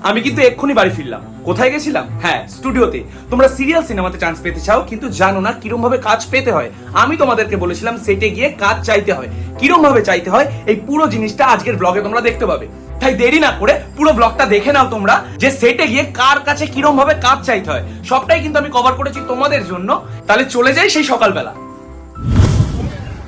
আমি কিন্তু এক্ষুনি বাড়ি ফিরলাম। কোথায় গেছিলাম? হ্যাঁ, স্টুডিওতে। তোমরা সিরিয়াল সিনেমাতে চান্স পেতে চাও কিন্তু জানো না কিরম ভাবে কাজ পেতে হয়। আমি তোমাদেরকে বলেছিলাম সেটে গিয়ে কাজ চাইতে হয়, কিরম ভাবে চাইতে হয় এই পুরো জিনিসটা আজকের ব্লগে তোমরা দেখতে পাবে। তাই দেরি না করে পুরো ব্লগটা দেখে নাও তোমরা, যে সেটে গিয়ে কার কাছে কিরম ভাবে কাজ চাইতে হয়। সবটাই কিন্তু আমি কভার করেছি তোমাদের জন্য। তাহলে চলে যাই সেই সকালবেলা।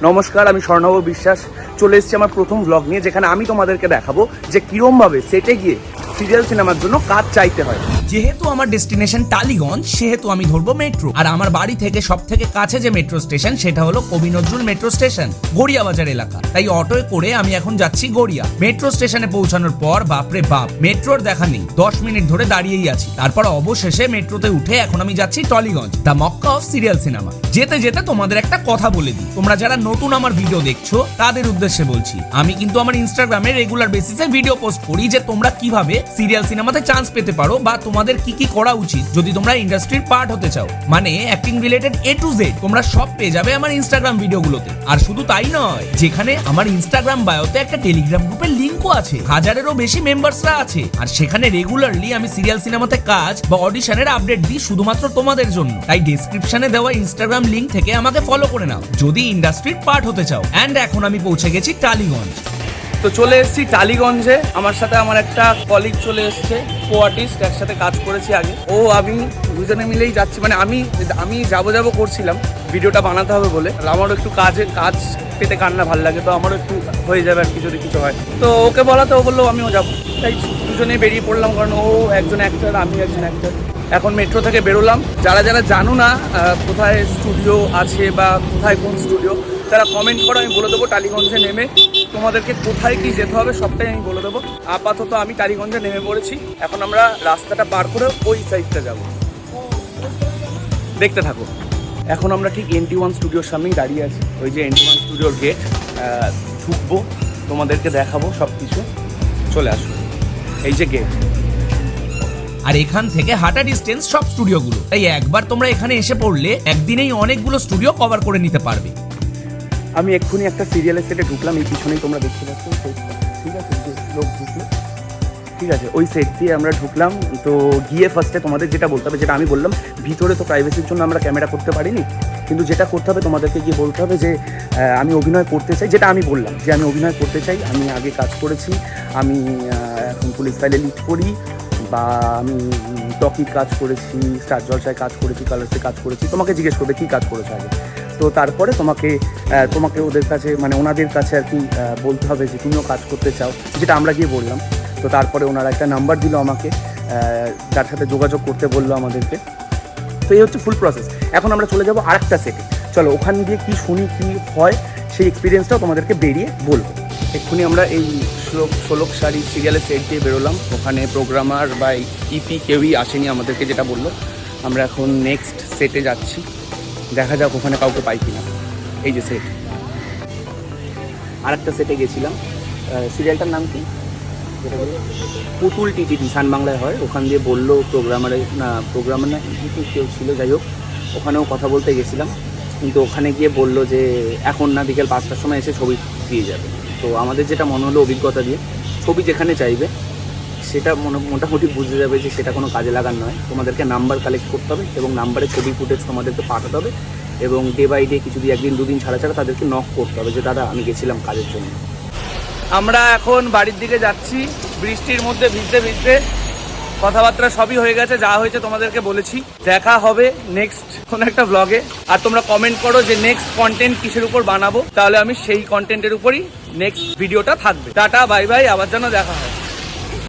নমস্কার, আমি স্বর্ণব বিশ্বাস। চলে এসেছি আমার প্রথম ব্লগ নিয়ে, যেখানে আমি তোমাদেরকে দেখাবো যে কিরম ভাবে সেটে গিয়ে সিরিয়াল সিনেমার জন্য কাজ চাইতে হয়। যেহেতু আমার ডেস্টিনেশন টালিগঞ্জ, সেহেতু আমি ধরবো মেট্রো। আর আমার বাড়ি থেকে সব থেকে কাছে যে মেট্রো স্টেশন সেটা হলো কবি নজরুল মেট্রো স্টেশন, গড়িয়া বাজার এলাকা। তাই অটোয় করে আমি এখন যাচ্ছি গড়িয়া। মেট্রো স্টেশনে পৌঁছানোর পর বাপরে বাপ, মেট্রোর দেখা নেই। 10 মিনিট ধরে দাঁড়িয়েই আছি। তারপর অবশেষে মেট্রোতে উঠে এখন আমি যাচ্ছি Tollygunge, the Mecca of serial cinema. যেতে যেতে তোমাদের একটা কথা বলে দিই, তোমরা যারা নতুন আমার ভিডিও দেখছো তাদের উদ্দেশ্যে বলছি, আমি কিন্তু আমার ইনস্টাগ্রামে রেগুলার বেসিসে ভিডিও পোস্ট করি যে তোমরা কিভাবে সিরিয়াল সিনেমাতে চান্স পেতে পারো বা তোমাদের কি কি করা উচিত যদি তোমরা ইন্ডাস্ট্রির পার্ট হতে চাও। মানে acting related A to Z তোমরা সব পেয়ে যাবে আমার ইনস্টাগ্রাম ভিডিওগুলোতে। আর শুধু তাই নয়, যেখানে আমার ইনস্টাগ্রাম বায়োতে একটা টেলিগ্রাম গ্রুপের লিংকও আছে, 1000-এরও বেশি মেম্বার্সরা আছে। আর সেখানে রেগুলারলি আমি সিরিয়াল সিনেমাতে কাজ বা অডিশনের আপডেট দিই শুধুমাত্র তোমাদের জন্য। তাই ডেসক্রিপশনে দেওয়া ইনস্টাগ্রাম লিংক থেকে আমাকে ফলো করে নাও যদি ইন্ডাস্ট্রির পার্ট হতে চাও। এন্ড এখন আমি পৌঁছে গেছি টালিগঞ্জ। তো চলে এসেছি টালিগঞ্জে। আমার সাথে আমার একটা কলিগ চলে এসেছে, কো আর্টিস্ট, একসাথে কাজ করেছি আগে। ও আমি দুজনে মিলেই যাচ্ছি। মানে আমি যাবো করছিলাম ভিডিওটা বানাতে হবে বলে। আমারও একটু কাজ পেতে কান্না ভালো লাগে, তো আমারও একটু হয়ে যাবে আর কি যদি কিছু হয়। তো ওকে বলাতে ও বললো আমিও যাবো। তাই দুজনেই বেরিয়ে পড়লাম, কারণ ও একজন অ্যাক্টর, আমি একজন অ্যাক্টর। এখন মেট্রো থেকে বেরোলাম। যারা জানো না কোথায় স্টুডিও আছে বা কোথায় কোন স্টুডিও, তারা কমেন্ট করো, আমি বলে দেবো টালিগঞ্জে নেমে তোমাদেরকে কোথায় কি যেতে হবে সবটাই আমি বলে দেবো। আপাতত আমি টালিগঞ্জে নেমে পড়েছি। এখন আমরা রাস্তাটা পার করে ওই সাইডটা যাব, দেখতে থাকো। এখন আমরা ঠিক NT1 স্টুডিওর সামনেই দাঁড়িয়ে আছি। ওই যে NT1 স্টুডিওর গেট, ঢুকবো, তোমাদেরকে দেখাবো সব কিছু। চলে আসো, এই যে গেট। আর এখান থেকে হাঁটা ডিস্টেন্স সব স্টুডিওগুলো। তাই একবার তোমরা এখানে এসে পড়লে একদিনেই অনেকগুলো স্টুডিও কভার করে নিতে পারবে। আমি এক্ষুনি একটা সিরিয়ালের সেটে ঢুকলাম, এই পিছনেই তোমরা দেখতে পাচ্ছ। ঠিক আছে, লোক ঢুকলো, ঠিক আছে, ওই সেট দিয়ে আমরা ঢুকলাম। তো গিয়ে ফার্স্টে তোমাদের যেটা বলতে হবে, যেটা আমি বললাম, ভিতরে তো প্রাইভেসির জন্য আমরা ক্যামেরা করতে পারিনি, কিন্তু যেটা করতে হবে তোমাদেরকে গিয়ে বলতে হবে যে আমি অভিনয় করতে চাই। যেটা আমি বললাম যে আমি অভিনয় করতে চাই, আমি আগে কাজ করেছি, আমি এখন পুলিশ ফাইলে লিড করি, বা আমি টকির কাজ করেছি, স্টার জলসায় কাজ করেছি, কালার্সে কাজ করেছি। তোমাকে জিজ্ঞেস করবে কী কাজ করেছো আগে। তো তারপরে তোমাকে ওদের কাছে, মানে ওনাদের কাছে আর কি বলতে হবে যে তুমিও কাজ করতে চাও, যেটা আমরা গিয়ে বললাম। তো তারপরে ওনারা একটা নাম্বার দিল আমাকে, যার সাথে যোগাযোগ করতে বললো আমাদেরকে। তো এই হচ্ছে ফুল প্রসেস। এখন আমরা চলে যাবো আরেকটা সেটে। চলো ওখানে গিয়ে কী শুনি, কী হয়, সেই এক্সপিরিয়েন্সটাও তোমাদেরকে বেরিয়ে বলবো। এক্ষুনি আমরা এই ষোলক শাড়ি সিরিয়ালের সেট দিয়ে বেরোলাম। ওখানে প্রোগ্রামার বা ইপি কেউই আসেনি আমাদেরকে, যেটা বললো। আমরা এখন নেক্সট সেটে যাচ্ছি, দেখা যাক ওখানে কাউকে পাই কিনা। এই যে সেট, আরেকটা সেটে গেছিলাম। সিরিয়ালটার নাম কি, যেটা বলি পুতুল টিটিটি, সান বাংলায় হয়। ওখান দিয়ে বললো প্রোগ্রামার না ইপি কেউ ছিল, যাই হোক, ওখানেও কথা বলতে গেছিলাম। কিন্তু ওখানে গিয়ে বললো যে এখন না, বিকেল 5টার সময় এসে ছবি দিয়ে যাবে। তো আমাদের যেটা মনে হলো অভিজ্ঞতা দিয়ে, ছবি যেখানে চাইবে সেটা মোটামুটি বুঝে যাবে যে সেটা কোনো কাজে লাগার নয়। তোমাদেরকে নাম্বার কালেক্ট করতে হবে এবং নাম্বারে ছবি ফুটেজ তোমাদেরকে পাঠাতে হবে, এবং ডে বাই ডে কিছু দিয়ে 1 দিন 2 দিন ছাড়া তাদেরকে নক করতে হবে যে দাদা আমি গেছিলাম কাজের জন্য। আমরা এখন বাড়ির দিকে যাচ্ছি, বৃষ্টির মধ্যে ভিজতে ভিজতে। কথাবার্তা সবই হয়ে গেছে, যা হয়েছে তোমাদেরকে বলেছি। দেখা হবে নেক্সট কোনো একটা ব্লগে। আর তোমরা কমেন্ট করো যে নেক্সট কন্টেন্ট কিসের উপর বানাবো, তাহলে আমি সেই কন্টেন্টের উপরই নেক্সট ভিডিওটা থাকবে। টাটা, বাই বাই, আবার যেন দেখা হয়।